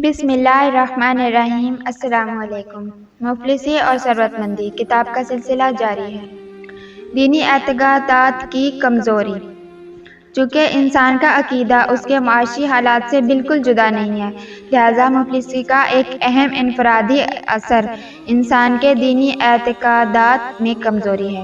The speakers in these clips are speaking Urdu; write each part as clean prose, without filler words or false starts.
بسم اللہ الرحمن الرحیم۔ السلام علیکم۔ مفلسی اور ثروت مندی کتاب کا سلسلہ جاری ہے۔ دینی اعتقادات کی کمزوری۔ چونکہ انسان کا عقیدہ اس کے معاشی حالات سے بالکل جدا نہیں ہے، لہذا مفلسی کا ایک اہم انفرادی اثر انسان کے دینی اعتقادات میں کمزوری ہے۔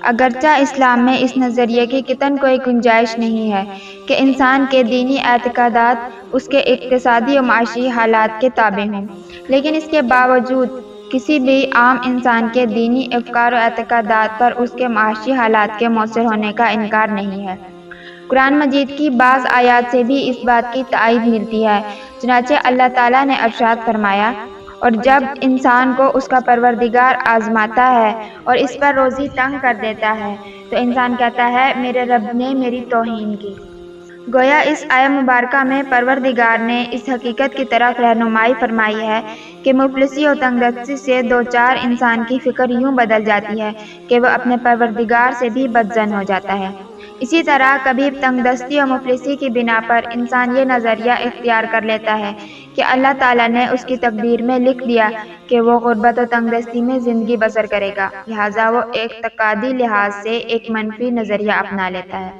اگرچہ اسلام میں اس نظریے کی قطعاً کوئی گنجائش نہیں ہے کہ انسان کے دینی اعتقادات اس کے اقتصادی و معاشی حالات کے تابع ہوں، لیکن اس کے باوجود کسی بھی عام انسان کے دینی افکار و اعتقادات پر اس کے معاشی حالات کے مؤثر ہونے کا انکار نہیں ہے۔ قرآن مجید کی بعض آیات سے بھی اس بات کی تائید ملتی ہے۔ چنانچہ اللہ تعالیٰ نے ارشاد فرمایا، اور جب انسان کو اس کا پروردگار آزماتا ہے اور اس پر روزی تنگ کر دیتا ہے تو انسان کہتا ہے میرے رب نے میری توہین کی۔ گویا اس آیہ مبارکہ میں پروردگار نے اس حقیقت کی طرف رہنمائی فرمائی ہے کہ مفلسی و تنگ دستی سے دوچار انسان کی فکر یوں بدل جاتی ہے کہ وہ اپنے پروردگار سے بھی بدظن ہو جاتا ہے۔ اسی طرح کبھی تنگ دستی و مفلسی کی بنا پر انسان یہ نظریہ اختیار کر لیتا ہے کہ اللہ تعالیٰ نے اس کی تقدیر میں لکھ دیا کہ وہ غربت و تنگ دستی میں زندگی بسر کرے گا، لہٰذا وہ اعتقادی لحاظ سے ایک منفی نظریہ اپنا لیتا ہے۔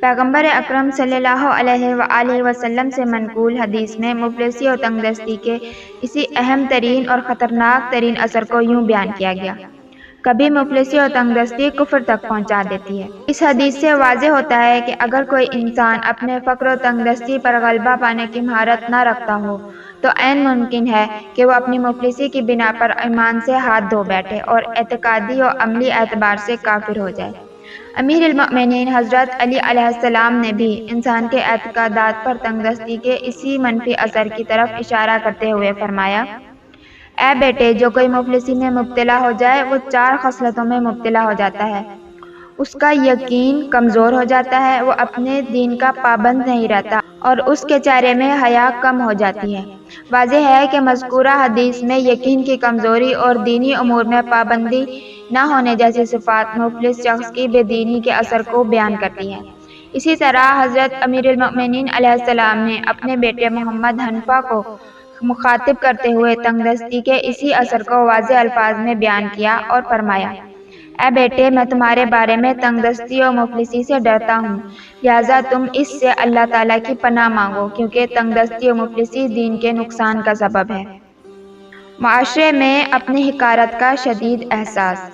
پیغمبر اکرم صلی اللہ علیہ وآلہ وسلم سے منقول حدیث میں مفلسی و تنگ دستی کے اسی اہم ترین اور خطرناک ترین اثر کو یوں بیان کیا گیا، کبھی مفلسی اور تنگ دستی کفر تک پہنچا دیتی ہے۔ اس حدیث سے واضح ہوتا ہے کہ اگر کوئی انسان اپنے فقر و تنگ دستی پر غلبہ پانے کی مہارت نہ رکھتا ہو تو عین ممکن ہے کہ وہ اپنی مفلسی کی بنا پر ایمان سے ہاتھ دھو بیٹھے اور اعتقادی و عملی اعتبار سے کافر ہو جائے۔ امیر المؤمنین حضرت علی علیہ السلام نے بھی انسان کے اعتقادات پر تنگ دستی کے اسی منفی اثر کی طرف اشارہ کرتے ہوئے فرمایا، اے بیٹے، جو کوئی مفلسی میں مبتلا ہو جائے وہ 4 خصلتوں میں مبتلا ہو جاتا ہے۔ اس کا یقین کمزور ہو جاتا ہے، وہ اپنے دین کا پابند نہیں رہتا اور اس کے چہرے میں حیا کم ہو جاتی ہے۔ واضح ہے کہ مذکورہ حدیث میں یقین کی کمزوری اور دینی امور میں پابندی نہ ہونے جیسی صفات مفلس شخص کی بے دینی کے اثر کو بیان کرتی ہیں۔ اسی طرح حضرت امیر المؤمنین علیہ السلام نے اپنے بیٹے محمد حنیفہ کو مخاطب کرتے ہوئے تنگ دستی کے اسی اثر کو واضح الفاظ میں بیان کیا اور فرمایا، اے بیٹے، میں تمہارے بارے میں تنگ دستی و مفلسی سے ڈرتا ہوں، لہٰذا تم اس سے اللہ تعالیٰ کی پناہ مانگو، کیونکہ تنگ دستی و مفلسی دین کے نقصان کا سبب ہے۔ معاشرے میں اپنی حقارت کا شدید احساس۔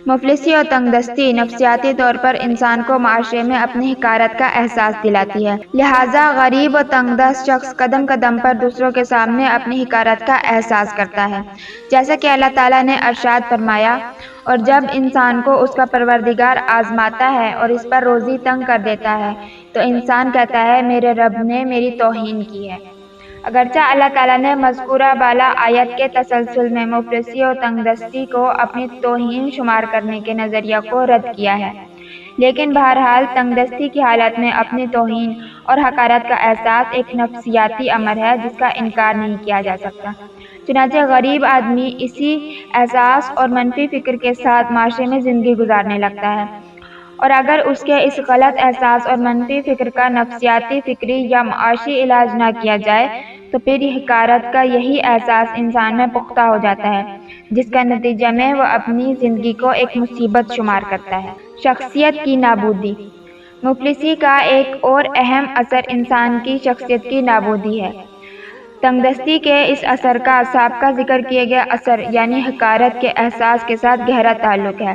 مفلسی اور تنگ دستی نفسیاتی طور پر انسان کو معاشرے میں اپنی حقارت کا احساس دلاتی ہے، لہٰذا غریب و تنگ دست شخص قدم قدم پر دوسروں کے سامنے اپنی حقارت کا احساس کرتا ہے، جیسا کہ اللہ تعالیٰ نے ارشاد فرمایا، اور جب انسان کو اس کا پروردگار آزماتا ہے اور اس پر روزی تنگ کر دیتا ہے تو انسان کہتا ہے میرے رب نے میری توہین کی ہے۔ اگرچہ اللہ تعالیٰ نے مذکورہ بالا آیت کے تسلسل میں مفلسی اور تنگ دستی کو اپنی توہین شمار کرنے کے نظریہ کو رد کیا ہے، لیکن بہرحال تنگ دستی کی حالت میں اپنی توہین اور حقارت کا احساس ایک نفسیاتی امر ہے جس کا انکار نہیں کیا جا سکتا۔ چنانچہ غریب آدمی اسی احساس اور منفی فکر کے ساتھ معاشرے میں زندگی گزارنے لگتا ہے، اور اگر اس کے اس غلط احساس اور منفی فکر کا نفسیاتی، فکری یا معاشی علاج نہ کیا جائے تو پھر حقارت کا یہی احساس انسان میں پختہ ہو جاتا ہے، جس کا نتیجہ میں وہ اپنی زندگی کو ایک مصیبت شمار کرتا ہے۔ شخصیت کی نابودی۔ مفلسی کا ایک اور اہم اثر انسان کی شخصیت کی نابودی ہے۔ تنگ دستی کے اس اثر کا سابقہ ذکر کیے گئے اثر یعنی حقارت کے احساس کے ساتھ گہرا تعلق ہے۔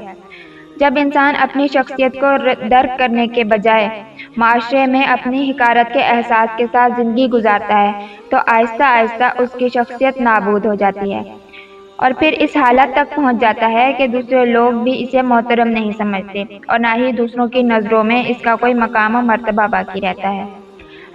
جب انسان اپنی شخصیت کو درک کرنے کے بجائے معاشرے میں اپنی حقارت کے احساس کے ساتھ زندگی گزارتا ہے تو آہستہ آہستہ اس کی شخصیت نابود ہو جاتی ہے، اور پھر اس حالت تک پہنچ جاتا ہے کہ دوسرے لوگ بھی اسے محترم نہیں سمجھتے اور نہ ہی دوسروں کی نظروں میں اس کا کوئی مقام و مرتبہ باقی رہتا ہے۔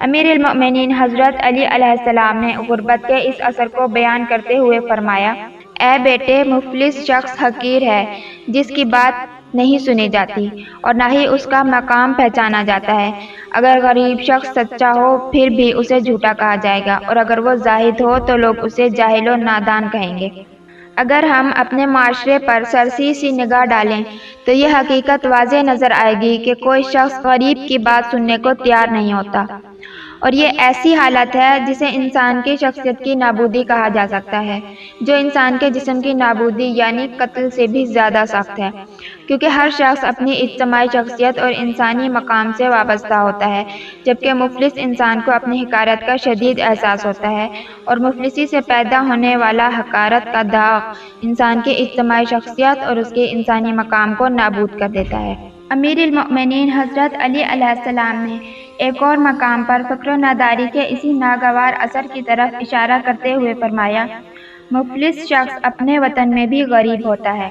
امیر المؤمنین حضرت علی علیہ السلام نے غربت کے اس اثر کو بیان کرتے ہوئے فرمایا، اے بیٹے، مفلس شخص حقیر ہے جس کی بات نہیں سنی جاتی اور نہ ہی اس کا مقام پہچانا جاتا ہے۔ اگر غریب شخص سچا ہو پھر بھی اسے جھوٹا کہا جائے گا، اور اگر وہ زاہد ہو تو لوگ اسے جاہل و نادان کہیں گے۔ اگر ہم اپنے معاشرے پر سرسری سی نگاہ ڈالیں تو یہ حقیقت واضح نظر آئے گی کہ کوئی شخص غریب کی بات سننے کو تیار نہیں ہوتا، اور یہ ایسی حالت ہے جسے انسان کی شخصیت کی نابودی کہا جا سکتا ہے، جو انسان کے جسم کی نابودی یعنی قتل سے بھی زیادہ سخت ہے، کیونکہ ہر شخص اپنی اجتماعی شخصیت اور انسانی مقام سے وابستہ ہوتا ہے، جبکہ مفلس انسان کو اپنی حقارت کا شدید احساس ہوتا ہے، اور مفلسی سے پیدا ہونے والا حقارت کا داغ انسان کی اجتماعی شخصیت اور اس کے انسانی مقام کو نابود کر دیتا ہے۔ امیر المؤمنین حضرت علی علیہ السلام نے ایک اور مقام پر فقر و ناداری کے اسی ناگوار اثر کی طرف اشارہ کرتے ہوئے فرمایا، مفلس شخص اپنے وطن میں بھی غریب ہوتا ہے۔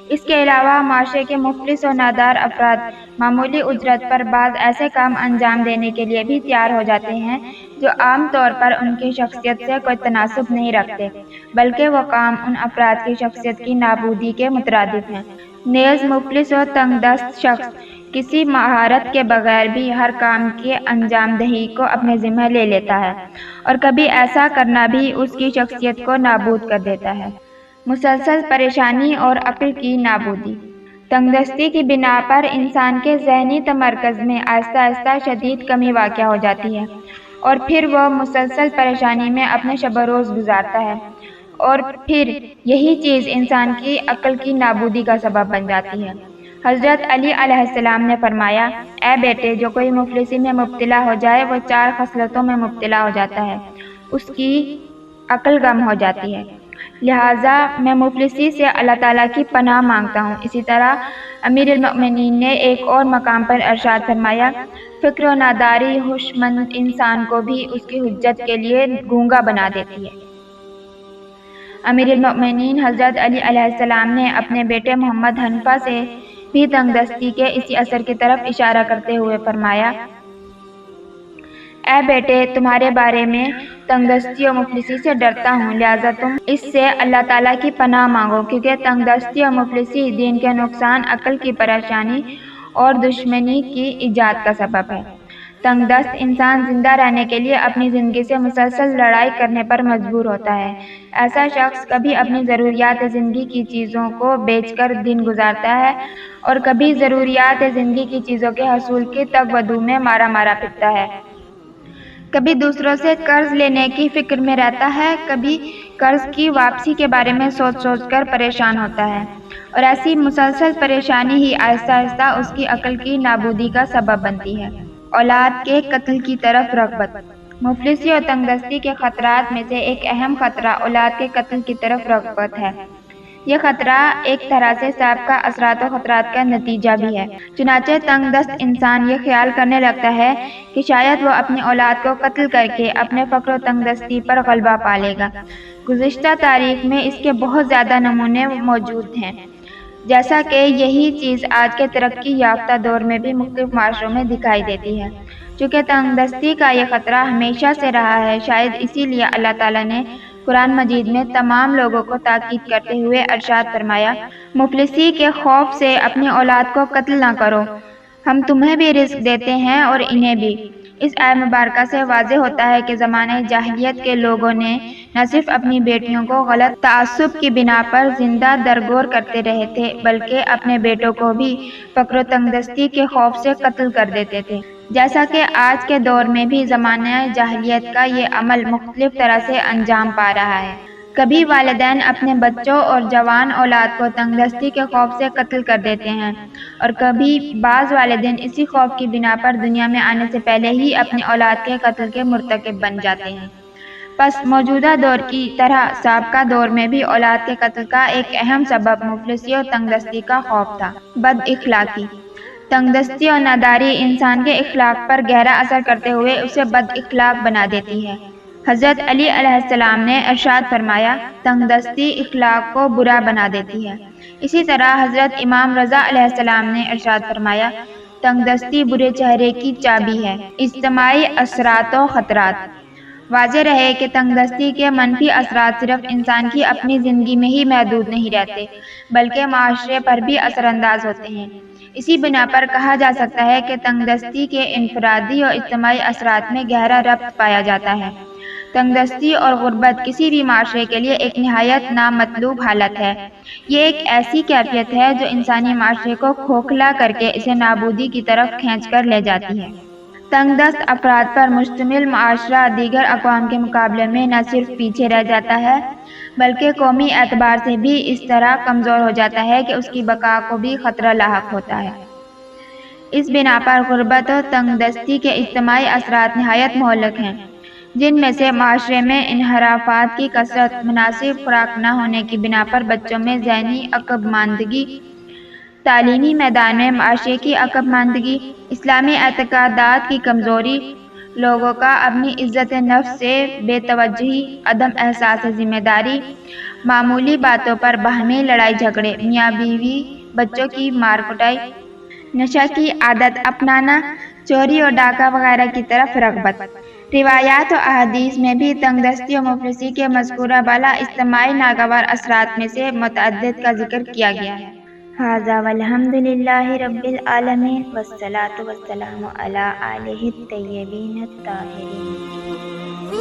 اس کے علاوہ معاشرے کے مفلس و نادار افراد معمولی اجرت پر بعض ایسے کام انجام دینے کے لیے بھی تیار ہو جاتے ہیں جو عام طور پر ان کی شخصیت سے کوئی تناسب نہیں رکھتے، بلکہ وہ کام ان افراد کی شخصیت کی نابودی کے مترادف ہیں۔ نیز مفلس و تنگ دست شخص کسی مہارت کے بغیر بھی ہر کام کی انجام دہی کو اپنے ذمہ لے لیتا ہے، اور کبھی ایسا کرنا بھی اس کی شخصیت کو نابود کر دیتا ہے۔ مسلسل پریشانی اور عقل کی نابودی۔ تنگ دستی کی بنا پر انسان کے ذہنی تمرکز میں آہستہ آہستہ شدید کمی واقع ہو جاتی ہے، اور پھر وہ مسلسل پریشانی میں اپنے شب و روز گزارتا ہے، اور پھر یہی چیز انسان کی عقل کی نابودی کا سبب بن جاتی ہے۔ حضرت علی علیہ السلام نے فرمایا، اے بیٹے، جو کوئی مفلسی میں مبتلا ہو جائے وہ 4 خصلتوں میں مبتلا ہو جاتا ہے، اس کی عقل گم ہو جاتی ہے۔ لہٰذا میں مفلسی سے اللہ تعالیٰ کی پناہ مانگتا ہوں۔ اسی طرح امیر المؤمنین نے ایک اور مقام پر ارشاد فرمایا، فقر و ناداری ہوش مند انسان کو بھی اس کی حجت کے لیے گونگا بنا دیتی ہے۔ امیر المؤمنین حضرت علی علیہ السلام نے اپنے بیٹے محمد حنیفہ سے بھی تنگ دستی کے اسی اثر کی طرف اشارہ کرتے ہوئے فرمایا، اے بیٹے، تمہارے بارے میں تنگ دستی و مفلسی سے ڈرتا ہوں، لہٰذا تم اس سے اللہ تعالیٰ کی پناہ مانگو، کیونکہ تنگ دستی و مفلسی دین کے نقصان، عقل کی پریشانی اور دشمنی کی ایجاد کا سبب ہے۔ تنگ دست انسان زندہ رہنے کے لیے اپنی زندگی سے مسلسل لڑائی کرنے پر مجبور ہوتا ہے۔ ایسا شخص کبھی اپنی ضروریات زندگی کی چیزوں کو بیچ کر دن گزارتا ہے، اور کبھی ضروریات زندگی کی چیزوں کے حصول کی تگ و دو میں مارا مارا پھرتا ہے۔ کبھی دوسروں سے قرض لینے کی فکر میں رہتا ہے، کبھی قرض کی واپسی کے بارے میں سوچ سوچ کر پریشان ہوتا ہے، اور ایسی مسلسل پریشانی ہی آہستہ آہستہ اس کی عقل کی نابودی کا سبب بنتی ہے۔ اولاد کے قتل کی طرف رغبت۔ مفلسی اور تنگ دستی کے خطرات میں سے ایک اہم خطرہ اولاد کے قتل کی طرف رغبت ہے۔ یہ خطرہ ایک طرح سے سابقہ اثرات و خطرات کا نتیجہ بھی ہے۔ چنانچہ تنگ دست انسان یہ خیال کرنے لگتا ہے کہ شاید وہ اپنی اولاد کو قتل کر کے اپنے فقر و تنگ دستی پر غلبہ پا لے گا۔ گزشتہ تاریخ میں اس کے بہت زیادہ نمونے موجود ہیں، جیسا کہ یہی چیز آج کے ترقی یافتہ دور میں بھی مختلف معاشروں میں دکھائی دیتی ہے۔ چونکہ تنگ دستی کا یہ خطرہ ہمیشہ سے رہا ہے، شاید اسی لیے اللہ تعالیٰ نے قرآن مجید میں تمام لوگوں کو تاکید کرتے ہوئے ارشاد فرمایا، مفلسی کے خوف سے اپنی اولاد کو قتل نہ کرو، ہم تمہیں بھی رزق دیتے ہیں اور انہیں بھی۔ اس آیت مبارکہ سے واضح ہوتا ہے کہ زمانہ جاہلیت کے لوگوں نے نہ صرف اپنی بیٹیوں کو غلط تعصب کی بنا پر زندہ درگور کرتے رہے تھے، بلکہ اپنے بیٹوں کو بھی فقر و تنگ دستی کے خوف سے قتل کر دیتے تھے، جیسا کہ آج کے دور میں بھی زمانہ جاہلیت کا یہ عمل مختلف طرح سے انجام پا رہا ہے۔ کبھی والدین اپنے بچوں اور جوان اولاد کو تنگ دستی کے خوف سے قتل کر دیتے ہیں، اور کبھی بعض والدین اسی خوف کی بنا پر دنیا میں آنے سے پہلے ہی اپنی اولاد کے قتل کے مرتکب بن جاتے ہیں۔ پس موجودہ دور کی طرح سابقہ دور میں بھی اولاد کے قتل کا ایک اہم سبب مفلسی اور تنگ دستی کا خوف تھا۔ بد اخلاقی۔ تنگ دستی اور ناداری انسان کے اخلاق پر گہرا اثر کرتے ہوئے اسے بد اخلاق بنا دیتی ہے۔ حضرت علی علیہ السلام نے ارشاد فرمایا، تنگ دستی اخلاق کو برا بنا دیتی ہے۔ اسی طرح حضرت امام رضا علیہ السلام نے ارشاد فرمایا، تنگ دستی برے چہرے کی چابی ہے۔ اجتماعی اثرات و خطرات۔ واضح رہے کہ تنگ دستی کے منفی اثرات صرف انسان کی اپنی زندگی میں ہی محدود نہیں رہتے، بلکہ معاشرے پر بھی اثر انداز ہوتے ہیں۔ اسی بنا پر کہا جا سکتا ہے کہ تنگ دستی کے انفرادی اور اجتماعی اثرات میں گہرا ربط پایا جاتا ہے۔ تنگ دستی اور غربت کسی بھی معاشرے کے لیے ایک نہایت نامطلوب حالت ہے۔ یہ ایک ایسی کیفیت ہے جو انسانی معاشرے کو کھوکھلا کر کے اسے نابودی کی طرف کھینچ کر لے جاتی ہے۔ تنگ دست افراد پر مشتمل معاشرہ دیگر اقوام کے مقابلے میں نہ صرف پیچھے رہ جاتا ہے بلکہ قومی اعتبار سے بھی اس طرح کمزور ہو جاتا ہے کہ اس کی بقا کو بھی خطرہ لاحق ہوتا ہے۔ اس بنا پر غربت و تنگ دستی کے اجتماعی اثرات نہایت مہلک ہیں، جن میں سے معاشرے میں انحرافات کی کثرت، مناسب خوراک نہ ہونے کی بنا پر بچوں میں ذہنی عقب ماندگی، تعلیمی میدان میں معاشرے کی عقب ماندگی، اسلامی اعتقادات کی کمزوری، لوگوں کا اپنی عزت نفس سے بے توجہی، عدم احساس ذمہ داری، معمولی باتوں پر باہمی لڑائی جھگڑے، میاں بیوی، بچوں کی مار کٹائی، نشہ کی عادت اپنانا، چوری اور ڈاکہ وغیرہ کی طرف رغبت۔ روایات و احادیث میں بھی تنگ دستی و مفلسی کے مذکورہ بالا اجتماعی ناگوار اثرات میں سے متعدد کا ذکر کیا گیا ہے۔ ھذا والحمد للہ رب العالمین والصلاۃ والسلام علی آلہ الطیبین الطاہرین۔